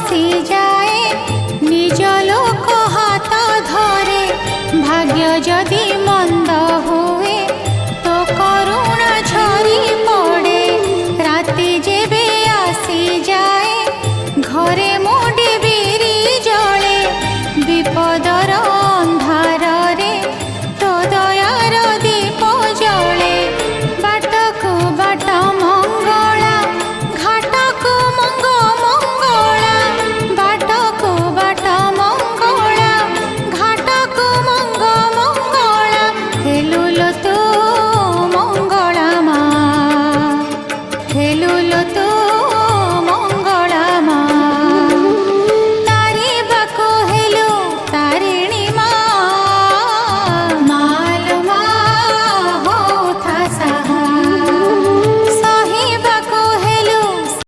খসি যায় নিজ লোক হাত ধরে ভাগ্য যদি মন্দ হুয়ে তো করুণা ঝরি